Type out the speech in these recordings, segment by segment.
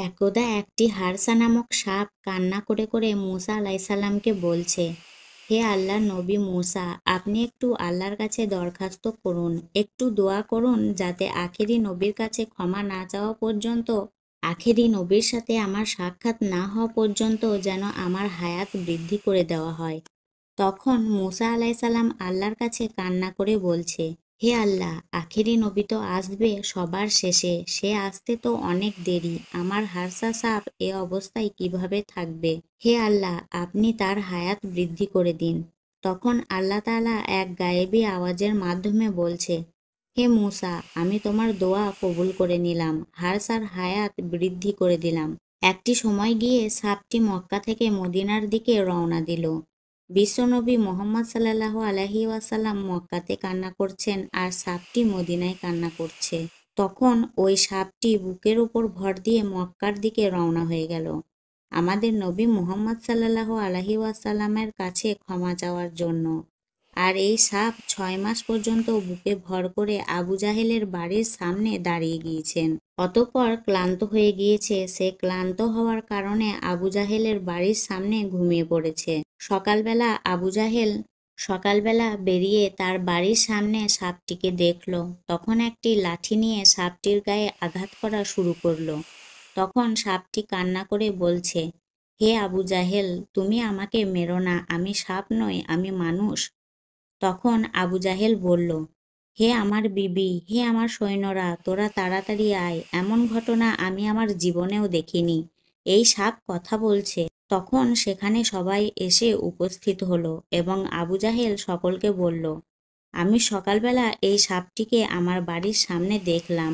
একদা একটি হারসা নামক সাপ কান্না করে করে মূসা আলাইসাল্লামকে বলছে, হে আল্লাহর নবী মূসা, আপনি একটু আল্লাহর কাছে দরখাস্ত করুন, একটু দোয়া করুন যাতে আখেরি নবীর কাছে ক্ষমা না চাওয়া পর্যন্ত, আখেরি নবীর সাথে আমার সাক্ষাৎ না হওয়া পর্যন্ত যেন আমার হায়াত বৃদ্ধি করে দেওয়া হয়। তখন মূসা আলাইসাল্লাম আল্লাহর কাছে কান্না করে বলছে, হে আল্লাহ, আখেরি নবী তো আসবে সবার শেষে, সে আসতে তো অনেক দেরি, আমার হারসা সাপ এ অবস্থায় কিভাবে থাকবে? হে আল্লাহ, আপনি তার হায়াত বৃদ্ধি করে দিন। তখন আল্লাহ তাআলা এক গায়েবী আওয়াজের মাধ্যমে বলছে, হে মূসা, আমি তোমার দোয়া কবুল করে নিলাম, হারসার হায়াত বৃদ্ধি করে দিলাম। একটি সময় গিয়ে সাপটি মক্কা থেকে মদিনার দিকে রওনা দিল। বিশ্বনবী মোহাম্মদ সাল্লাল্লাহু আলাইহি ওয়াসাল্লাম মক্কাতে কান্না করছেন আর সাপটি মদিনায় কান্না করছে। তখন ওই সাপটি বুকের উপর ভর দিয়ে মক্কার দিকে রওনা হয়ে গেল আমাদের নবী মুহাম্মদ সাল্লাল্লাহু আলাইহি ওয়াসাল্লামের কাছে ক্ষমা চাওয়ার জন্য। আর এই সাপ 6 মাস পর্যন্ত বুকে ভর করে আবু জাহেলের বাড়ির সামনে দাঁড়িয়ে গিয়েছেন। অতঃপর ক্লান্ত হয়ে গিয়েছে, সে ক্লান্ত হওয়ার কারণে আবু জাহেলের বাড়ির সামনে ঘুমিয়ে পড়েছে। সকালবেলা বেরিয়ে তার বাড়ির সামনে সাপটিকে দেখল। তখন একটি লাঠি নিয়ে সাপটির গায়ে আঘাত করা শুরু করলো। তখন সাপটি কান্না করে বলছে, হে আবু জাহেল, তুমি আমাকে মেরো না, আমি সাপ নই, আমি মানুষ। তখন আবু জাহেল বলল, হে আমার বিবি, হে আমার সৈন্যরা, তোরা তাড়াতাড়ি আয়, এমন ঘটনা আমি আমার জীবনেও দেখিনি, এই সাপ কথা বলছে। তখন সেখানে সবাই এসে উপস্থিত হলো এবং আবু জাহেল সকলকে বলল, আমি সকালবেলা এই সাপটিকে আমার বাড়ির সামনে দেখলাম,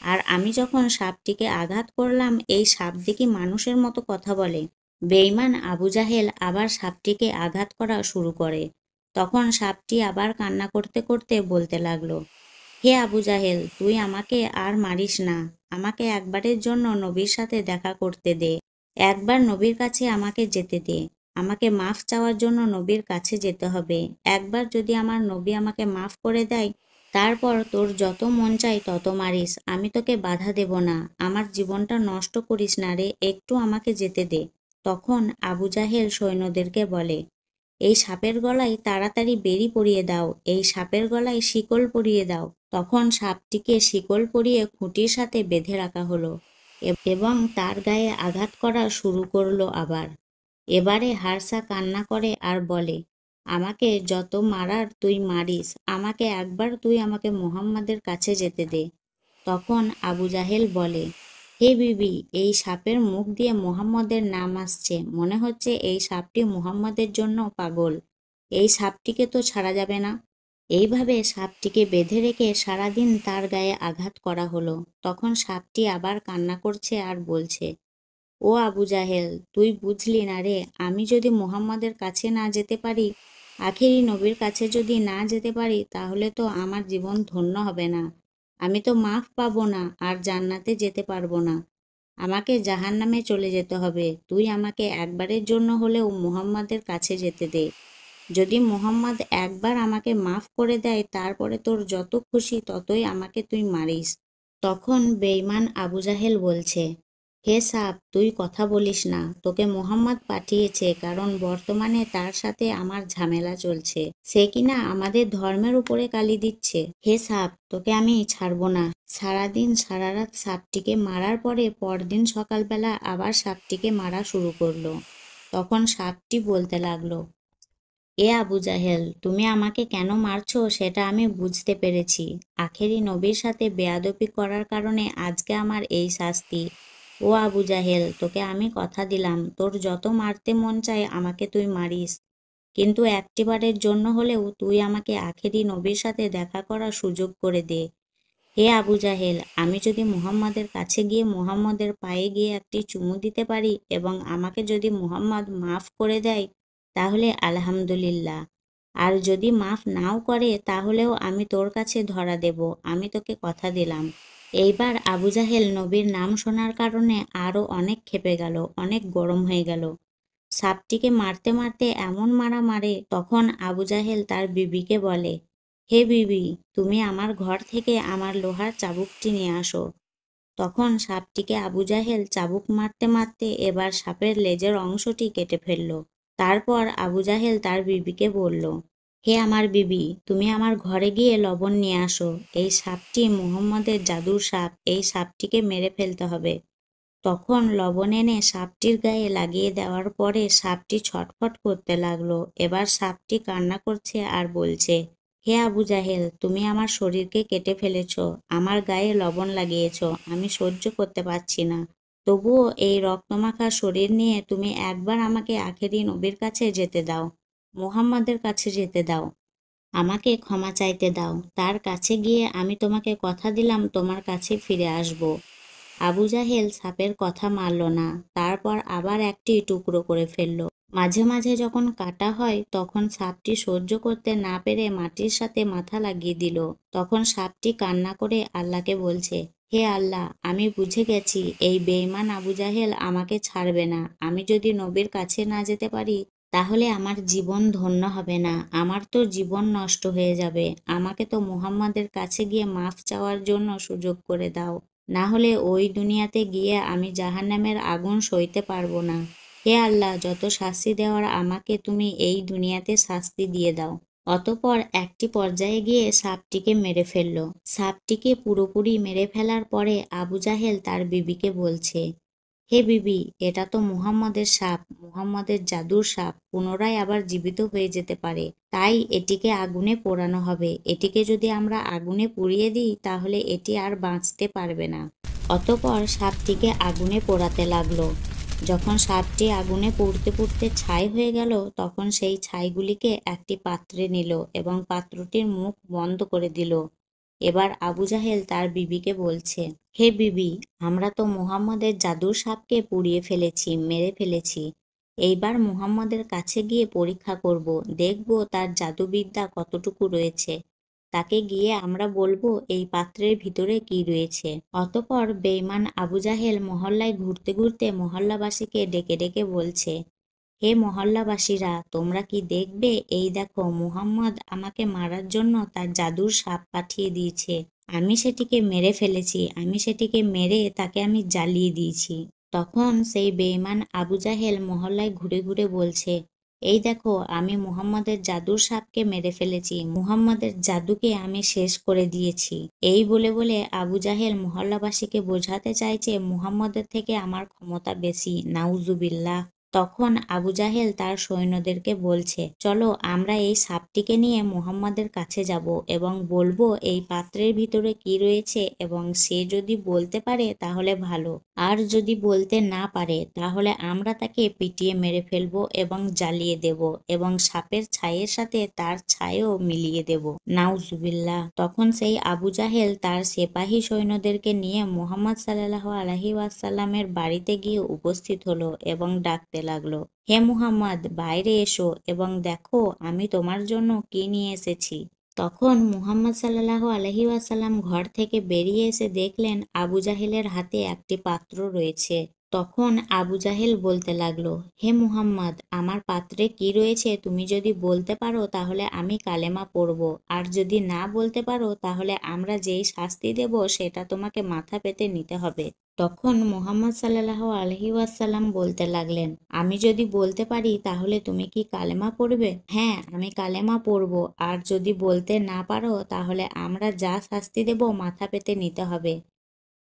আর আমি যখন সাপটিকে আঘাত করলাম, এই সাপ দেখি মানুষের মতো কথা বলে। বেঈমান আবু জাহেল আবার সাপটিকে আঘাত করা শুরু করে। তখন সাপটি আবার কান্না করতে করতে বলতে লাগলো, হে আবু জাহেল, তুই আমাকে আর মারিস না, আমাকে একবারের জন্য নবীর সাথে দেখা করতে দে, একবার নবীর কাছে আমাকে যেতে দে, আমাকে মাফ চাওয়ার জন্য নবীর কাছে যেতে হবে। একবার যদি আমার নবী আমাকে মাফ করে দেয়, তারপর তোর যত মন চাই তত মারিস, আমি তোকে বাধা দেব না, আমার জীবনটা নষ্ট করিস না রে, একটু আমাকে যেতে দে। তখন আবু জাহেল সৈন্যদেরকে বলে, এই সাপের গলায় তাড়াতাড়ি বেড়ি পরিয়ে দাও, এই সাপের গলায় শিকল পরিয়ে দাও। তখন সাপটিকে শিকল পরিয়ে খুঁটির সাথে বেঁধে রাখা হলো এবং তার গায়ে আঘাত করা শুরু করলো আবার। এবারে হারসা কান্না করে আর বলে, আমাকে যত মারার তুই মারিস, আমাকে একবার তুই আমাকে মুহাম্মাদের কাছে যেতে দে। তখন আবু জাহেল বলে, হে বিবি, এই সাপের মুখ দিয়ে মুহাম্মদের নাম আসছে, মনে হচ্ছে এই সাপটি মুহাম্মদের জন্য পাগল, এই সাপটিকে তো ছাড়া যাবে না। এইভাবে সাপটিকে বেঁধে রেখে সারাদিন তার গায়ে আঘাত করা হলো। তখন সাপটি আবার কান্না করছে আর বলছে, ও আবু জাহেল, তুই বুঝলি না রে, আমি যদি মুহাম্মাদের কাছে না যেতে পারি, আখেরি নবীর কাছে যদি না যেতে পারি, তাহলে তো আমার জীবন ধন্য হবে না, আমি তো মাফ পাবো না আর জান্নাতে যেতে পারবো না, আমাকে জাহান্নামে চলে যেতে হবে। তুই আমাকে একবারের জন্য হলেও মুহাম্মাদের কাছে যেতে দে, যদি মুহাম্মদ একবার আমাকে মাফ করে দেয়, তারপরে তোর যত খুশি ততই আমাকে তুই মারিস। তখন বেঈমান আবু জাহেল বলছে, হে সাপ, তুই কথা বলিস না, তোকে মুহাম্মদ পাঠিয়েছে, কারণ বর্তমানে তার সাথে আমার ঝামেলা চলছে, সে কিনা আমাদের ধর্মের উপরে কালি দিচ্ছে। হে সাপ, তোকে আমি ছাড়বো না। সারাদিন সারারাত সাপটিকে মারার পরে পরদিন সকালবেলা আবার সাপটিকে মারা শুরু করলো। তখন সাপটি বলতে লাগলো, এ আবু জাহেল, তুমি আমাকে কেন মারছো সেটা আমি বুঝতে পেরেছি, আখেরি নবীর সাথে বেয়াদবি করার কারণে আজকে আমার এই শাস্তি। ও আবু জাহেল, তোকে আমি কথা দিলাম, তোর যত মারতে মন চায় আমাকে তুই মারিস, কিন্তু একটিবারের জন্য হলেও তুই আমাকে আখেরি নবীর সাথে দেখা করার সুযোগ করে দে। হে আবু জাহেল, আমি যদি মুহাম্মাদের কাছে গিয়ে মুহাম্মাদের পায়ে গিয়ে একটি চুমু দিতে পারি এবং আমাকে যদি মুহাম্মদ মাফ করে দেয়, তাহলে আলহামদুলিল্লাহ, আর যদি মাফ নাও করে তাহলেও আমি তোর কাছে ধরা দেব, আমি তোকে কথা দিলাম। এইবার আবু জাহেল নবীর নাম শোনার কারণে আরো অনেক ক্ষেপে গেল, অনেক গরম হয়ে গেল। সাপটিকে মারতে মারতে এমন মারা মারে। তখন আবু জাহেল তার বিবিকে বলে, হে বিবি, তুমি আমার ঘর থেকে আমার লোহার চাবুকটি নিয়ে আসো। তখন সাপটিকে আবু জাহেল চাবুক মারতে মারতে এবার সাপের লেজের অংশটি কেটে ফেলল। তারপর আবু জাহেল তার বিবিকে বলল, হে আমার বিবি, তুমি আমার ঘরে গিয়ে লবণ নিয়ে আসো। এই সাপটি মুহাম্মদের জাদুর সাপ, এই সাপটিকে মেরে ফেলতে হবে। তখন লবণ এনে সাপটির গায়ে লাগিয়ে দেওয়ার পরে সাপটি ছটফট করতে লাগলো। এবার সাপটি কান্না করছে আর বলছে, হে আবু জাহেল, তুমি আমার শরীরকে কেটে ফেলেছ, আমার গায়ে লবণ লাগিয়েছ, আমি সহ্য করতে পারছি না। তবুও এই রক্তমাখা শরীর নিয়ে তুমি একবার আমাকে আখেরি নবীর কাছে যেতে দাও, মুহাম্মাদের কাছে যেতে দাও। আমাকে ক্ষমা চাইতে দাও। তার কাছে গিয়ে আমি তোমাকে কথা দিলাম তোমার কাছে ফিরে আসব। আবু জাহেল সাপের কথা মানল না। তারপর আবার একটি টুকরো করে ফেলল। মাঝে মাঝে যখন কাটা হয় তখন সাপটি সহ্য করতে না পেরে মাটির সাথে মাথা লাগিয়ে দিল। তখন সাপটি কান্না করে আল্লাহকে বলছে, হে আল্লাহ, আমি বুঝে গেছি এই বেঈমান আবু জাহেল আমাকে ছাড়বে না। আমি যদি নবীর কাছে না যেতে পারি তাহলে আমার জীবন ধন্য হবে না, আমার তো জীবন নষ্ট হয়ে যাবে। আমাকে তো মুহাম্মাদের কাছে গিয়ে মাফ চাওয়ার জন্য সুযোগ করে দাও, না হলে ওই দুনিয়াতে গিয়ে আমি জাহান্নামের আগুন সইতে পারবো না। হে আল্লাহ, যত শাস্তি দেওয়ার আমাকে তুমি এই দুনিয়াতে শাস্তি দিয়ে দাও। অতঃপর একটি পর্যায়ে গিয়ে সাপটিকে মেরে ফেলল। সাপটিকে পুরোপুরি মেরে ফেলার পরে আবু জাহেল তার বিবিকে বলছে, হে বিবি, এটা তো মুহাম্মদের সাপ, মুহাম্মদের জাদুর সাপ, পুনরায় আবার জীবিত হয়ে যেতে পারে। তাই এটিকে আগুনে পোড়ানো হবে। এটিকে যদি আমরা আগুনে পুড়িয়ে দিই তাহলে এটি আর বাঁচতে পারবে না। অতঃপর সাপটিকে আগুনে পোড়াতে লাগলো। যখন সাপটি আগুনে পুড়তে পুড়তে ছাই হয়ে গেল তখন সেই ছাইগুলিকে একটি পাত্রে নিল এবং পাত্রটির মুখ বন্ধ করে দিল। এবার আবু জাহেল তার বিবিকে বলছে, হে বিবি, আমরা তো মুহাম্মদের জাদুর সাপকে পুড়িয়ে ফেলেছি, মেরে ফেলেছি। এইবার মুহাম্মদের কাছে গিয়ে পরীক্ষা করব, দেখব তার জাদুবিদ্যা কতটুকু রয়েছে। তাকে গিয়ে আমরা বলবো এই পাত্রের ভিতরে কি রয়েছে। অতঃপর বেঈমান আবু জাহেল মহল্লায় ঘুরতে ঘুরতে মহল্লাবাসীকে ডেকে ডেকে বলছে, হে মহল্লাবাসীরা, তোমরা কি দেখবে, এই দেখো মুহাম্মদ আমাকে মারার জন্য তার জাদুর সাপ পাঠিয়ে দিয়েছে। আমি সেটিকে মেরে ফেলেছি, আমি সেটিকে মেরে তাকে আমি জ্বালিয়ে দিয়েছি। তখন সেই বেঈমান আবু জাহেল মহল্লায় ঘুরে ঘুরে বলছে, এই দেখো আমি মুহাম্মদের জাদুর সাপকে মেরে ফেলেছি, মুহাম্মদের জাদুকে আমি শেষ করে দিয়েছি। এই বলে বলে আবু জাহেল মহল্লাবাসীকে বোঝাতে চাইছে মুহাম্মদের থেকে আমার ক্ষমতা বেশি, নাউজুবিল্লাহ। তখন আবু জাহেল তার সৈন্যদেরকে বলছে, চলো আমরা এই সাপটিকে নিয়ে মুহাম্মাদের কাছে যাব এবং বলবো এই পাত্রের ভিতরে কি রয়েছে, এবং সে যদি বলতে পারে তাহলে ভালো, আর যদি বলতে না পারে তাহলে আমরা তাকে পিটিয়ে মেরে ফেলবো এবং জ্বালিয়ে দেব এবং সাপের ছাইয়ের সাথে তার ছাইও মিলিয়ে দেব, নাউজুবিল্লাহ। তখন সেই আবু জাহেল তার সিপাহী সৈন্যদেরকে নিয়ে মুহাম্মদ সাল্লাল্লাহু আলাইহি ওয়াসাল্লামের বাড়িতে গিয়ে উপস্থিত হলো এবং ডাকতে লাগলো, হে মুহাম্মদ, বাইরে এসো এবং দেখো আমি তোমার জন্য কি নিয়ে এসেছি। তখন মুহাম্মদ সাল্লাল্লাহু আলাইহি ওয়াসাল্লাম ঘর থেকে বেরিয়ে এসে দেখলেন আবু জাহেলের হাতে একটি পাত্র রয়েছে। তখন আবু জাহেল বলতে লাগলো, হে মুহাম্মদ, আমার পাত্রে কি রয়েছে তুমি যদি বলতে পারো তাহলে আমি কালেমা পড়ব, আর যদি না বলতে পারো তাহলে আমরা যেই শাস্তি দেব সেটা তোমাকে মাথা পেতে নিতে হবে। তখন মুহাম্মদ সাল্লাল্লাহু আলাইহি ওয়াসাল্লাম বলতে লাগলেন, আমি যদি বলতে পারি তাহলে তুমি কি কালেমা পড়বে? হ্যাঁ, আমি কালেমা পড়ব, আর যদি বলতে না পারো তাহলে আমরা যা শাস্তি দেব মাথা পেতে নিতে হবে।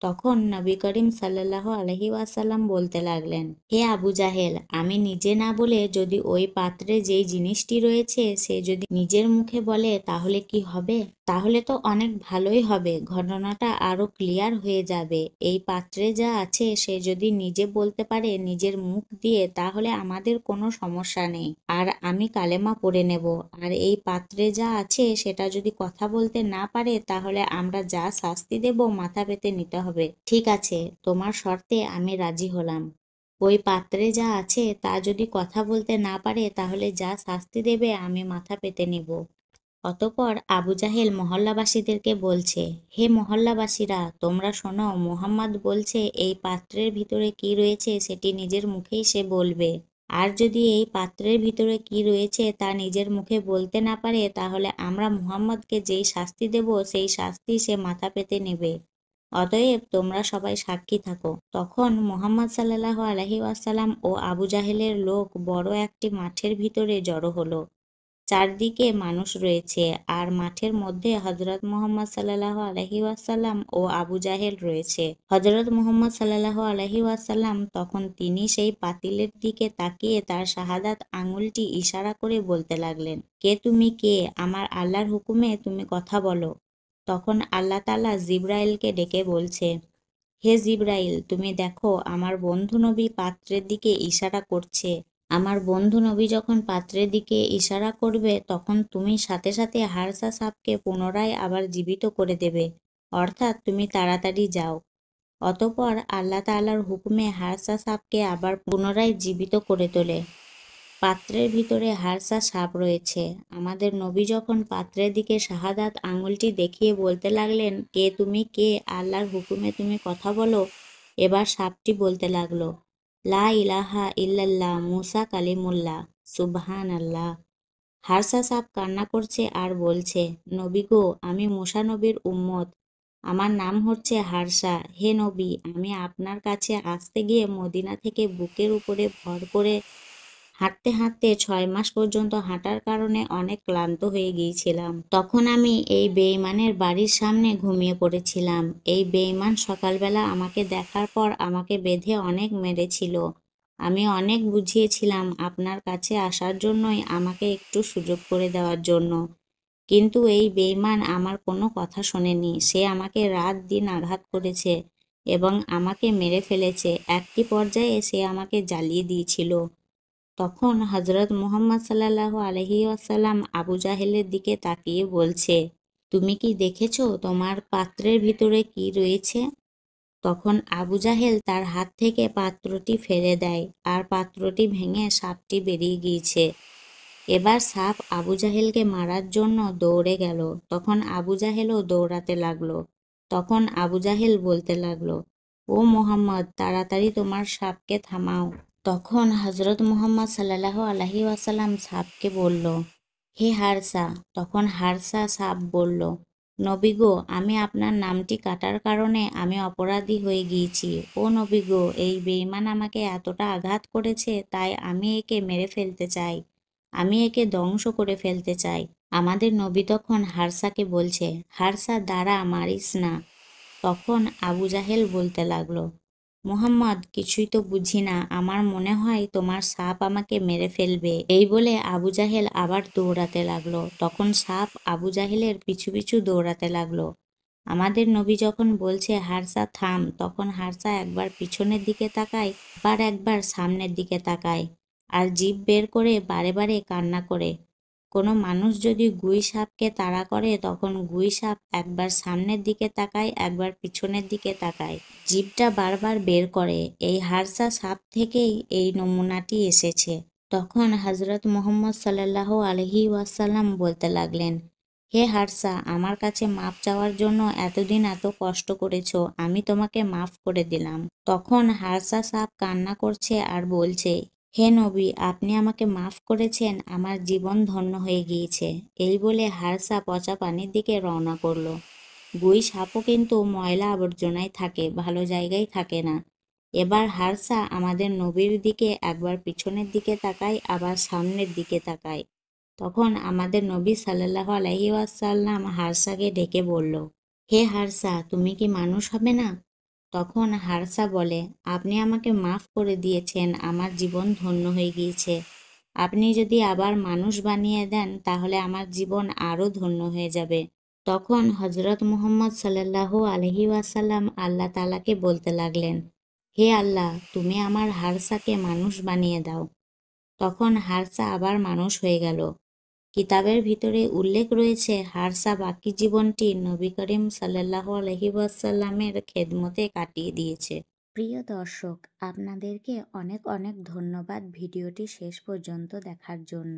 তখন নবী করিম সাল্লাল্লাহু আলাইহি ওয়াসাল্লাম বলতে লাগলেন, হে আবু জাহেল, আমি নিজে না বলে যদি ওই পাত্রে যেই জিনিসটি রয়েছে সে যদি নিজের মুখে বলে তাহলে কি হবে? তাহলে তো অনেক ভালোই হবে, ঘটনাটা আরো ক্লিয়ার হয়ে যাবে। এই পাত্রে যা আছে সে যদি নিজে বলতে পারে নিজের মুখ দিয়ে তাহলে আমাদের কোনো সমস্যা নেই, আর আমি কালেমা পড়ে নেব। আর এই পাত্রে যা আছে সেটা যদি কথা বলতে না পারে তাহলে আমরা যা শাস্তি দেব মাথা পেতে নিতে হবে। ঠিক আছে, তোমার শর্তে আমি রাজি হলাম। ওই পাত্রে যা আছে তা যদি কথা বলতে না পারে তাহলে যা শাস্তি দেবে আমি মাথা পেতে নিব। অতঃপর আবু জাহেল মহল্লাবাসীদেরকে বলছে, হে মহল্লাবাসীরা, তোমরা শোনো, মুহাম্মদ বলছে এই পাত্রের ভিতরে কি রয়েছে সেটি নিজের মুখেই সে বলবে। আর যদি এই পাত্রের ভিতরে কি রয়েছে তা নিজের মুখে বলতে না পারে তাহলে আমরা মুহাম্মদকে যেই শাস্তি দেব সেই শাস্তি সে মাথা পেতে নেবে। অতএব তোমরা সবাই সাক্ষী থাকো। তখন মুহাম্মদ সাল্লাল্লাহু আলাইহি ওয়াসাল্লাম ও আবু জাহেলের লোক বড় একটি মাঠের ভিতরে জড়ো হলো। চারদিকে মানুষ রয়েছে, আর মাঠের মধ্যে হযরত মুহাম্মদ সাল্লাল্লাহু আলাইহি ওয়াসাল্লাম ও আবু জাহেল রয়েছে। হযরত মুহাম্মদ সাল্লাল্লাহু আলাইহি ওয়াসাল্লাম তখন তিনি সেই পাতিলের দিকে তাকিয়ে তার শাহাদাত আঙুলটি ইশারা করে বলতে লাগলেন, কে তুমি কে? আমার আল্লাহর হুকুমে তুমি কথা বলো। তখন আল্লাহ তাআলা জিবরাইলকে ডেকে বলছে, হে জিবরাইল, তুমি দেখো আমার বন্ধু নবী পাত্রের দিকে ইশারা করছে। আমার বন্ধু নবী যখন পাত্রের দিকে ইশারা করবে তখন তুমি সাথে সাথে হারসা সাপকে পুনরায় আবার জীবিত করে দেবে, অর্থাৎ তুমি তাড়াতাড়ি যাও। অতঃপর আল্লাহ তাআলার হুকুমে হারসা সাপকে আবার পুনরায় জীবিত করে তোলে। পাত্রের ভিতরে হারসা সাপ রয়েছে। আমাদের নবী যখন পাত্রের দিকে শাহাদাত আঙুলটি দেখিয়ে বলতে লাগলেন, কে তুমি কে? আল্লাহর হুকুমে তুমি কথা বলো। এবার সাপটি বলতে লাগলো, লা ইলাহা ইল্লাল্লাহ মুসা কালিমুল্লাহ সুবহান আল্লাহ। হারসা সাপ কান্না করছে আর বলছে, নবী গো, আমি মুসা নবীর উম্মত। আমার নাম হচ্ছে হারসা। হে নবী, আমি আপনার কাছে আসতে গিয়ে মদিনা থেকে বুকের উপরে ভর করে হাঁটতে হাঁটতে 6 মাস পর্যন্ত হাঁটার কারণে অনেক ক্লান্ত হয়ে গিয়েছিলাম। তখন আমি এই বেঈমানের বাড়ির সামনে ঘুমিয়ে পড়েছিলাম। এই বেঈমান সকালবেলা আমাকে দেখার পর আমাকে বেঁধে অনেক মেরেছিল। আমি অনেক বুঝিয়েছিলাম আপনার কাছে আসার জন্যই, আমাকে একটু সুযোগ করে দেওয়ার জন্য। কিন্তু এই বেঈমান আমার কোনো কথা শোনেনি। সে আমাকে রাত দিন আঘাত করেছে এবং আমাকে মেরে ফেলেছে। একটি পর্যায়ে সে আমাকে জ্বালিয়ে দিয়েছিল। তখন হযরত মুহাম্মদ সাল্লাল্লাহু আলাইহি ওয়াসাল্লাম আবু জাহেলের দিকে তাকিয়ে বলছে, তুমি কি দেখেছো তোমার পাত্রের ভিতরে কি রয়েছে? তখন আবু জাহেল তার হাত থেকে পাত্রটি ফেলে দেয়, আর পাত্রটি ভেঙে সাপটি বেরিয়ে গিয়েছে। এবার সাপ আবু জাহেলকে মারার জন্য দৌড়ে গেল। তখন আবু জাহেলও দৌড়াতে লাগলো। তখন আবু জাহেল বলতে লাগলো, ও মুহাম্মদ, তাড়াতাড়ি তোমার সাপকে থামাও। তখন হযরত মুহাম্মদ সাল্লাল্লাহু আলাইহি ওয়াসাল্লাম সাপকে বলল, হে হারসা। তখন হারসা সাপ বলল, নবী গো, আমি আপনার নামটি কাটার কারণে আমি অপরাধী হয়ে গিয়েছি। ও নবী গো, এই বেঈমান আমাকে এতটা আঘাত করেছে, তাই আমি একে মেরে ফেলতে চাই। আমি একে ধ্বংস করে ফেলতে চাই। আমাদের নবী তখন হারসাকে বলছে, হারসা দাঁড়া, মারিস না। তখন আবু জাহেল বলতে লাগলো, মুহাম্মদ, কিছুই তো বুঝি না, আমার মনে হয় তোমার সাপ আমাকে মেরে ফেলবে। এই বলে আবু জাহেল আবার দৌড়াতে লাগলো। তখন সাপ আবু জাহেলের পিছু পিছু দৌড়াতে লাগলো। আমাদের নবী যখন বলছে হারসা থাম, তখন হারসা একবার পিছনের দিকে তাকায়, আবার একবার সামনের দিকে তাকায়, আর জিভ বের করে বারে বারে কান্না করে। কোনো মানুষ যদি গুই সাপকে তাড়া করে তখন গুই সাপ একবার সামনের দিকে তাকায়, একবার পিছনের দিকে তাকায়, জিভটা বারবার বের করে। এই হারসা সাপ থেকেই এই নমুনাটি এসেছে। তখন হযরত মুহাম্মদ সাল্লাল্লাহু আলাইহি ওয়াসাল্লাম বলতে লাগলেন, হে হারসা, আমার কাছে মাফ চাওয়ার জন্য এতদিন এত কষ্ট করেছো, আমি তোমাকে মাফ করে দিলাম। তখন হারসা সাপ কান্না করছে আর বলছে, হে নবী, আপনি আমাকে মাফ করেছেন, আমার জীবন ধন্য হয়ে গিয়েছে। এই বলে হারসা পচা পানির দিকে রওনা করলো। গুই সাপও কিন্তু ময়লা আবর্জনায় থাকে, ভালো জায়গায় থাকে না। এবার হারসা আমাদের নবীর দিকে একবার পিছনের দিকে তাকায়, আবার সামনের দিকে তাকায়। তখন আমাদের নবী সাল্লাল্লাহু আলাইহি ওয়াসাল্লাম হারসাকে ডেকে বলল, হে হারসা, তুমি কি মানুষ হবে না? তখন হারসা বলে, আপনি আমাকে মাফ করে দিয়েছেন, আমার জীবন ধন্য হয়ে গিয়েছে। আপনি যদি আবার মানুষ বানিয়ে দেন তাহলে আমার জীবন আরও ধন্য হয়ে যাবে। তখন হযরত মুহাম্মদ সাল্লাল্লাহু আলাইহি ওয়াসাল্লাম আল্লাহ তাআলাকে বলতে লাগলেন, হে আল্লাহ, তুমি আমার হারসাকে মানুষ বানিয়ে দাও। তখন হারসা আবার মানুষ হয়ে গেল। কিতাবের ভিতরে উল্লেখ রয়েছে হারসা বাকি জীবনটি নবী করিম সাল্লাল্লাহু আলাইহি ওয়াসাল্লামের খেদমতে কাটিয়ে দিয়েছে। প্রিয় দর্শক, আপনাদেরকে অনেক অনেক ধন্যবাদ ভিডিওটি শেষ পর্যন্ত দেখার জন্য।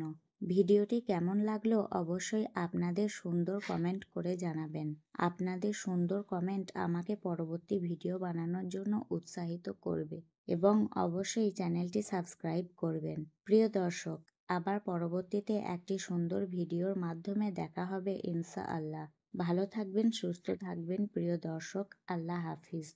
ভিডিওটি কেমন লাগলো অবশ্যই আপনাদের সুন্দর কমেন্ট করে জানাবেন। আপনাদের সুন্দর কমেন্ট আমাকে পরবর্তী ভিডিও বানানোর জন্য উৎসাহিত করবে এবং অবশ্যই চ্যানেলটি সাবস্ক্রাইব করবেন। প্রিয় দর্শক, আবার পরবর্তীতে একটি সুন্দর ভিডিওর মাধ্যমে দেখা হবে ইনশাআল্লাহ। ভালো থাকবেন, সুস্থ থাকবেন প্রিয় দর্শক। আল্লাহ হাফিজ।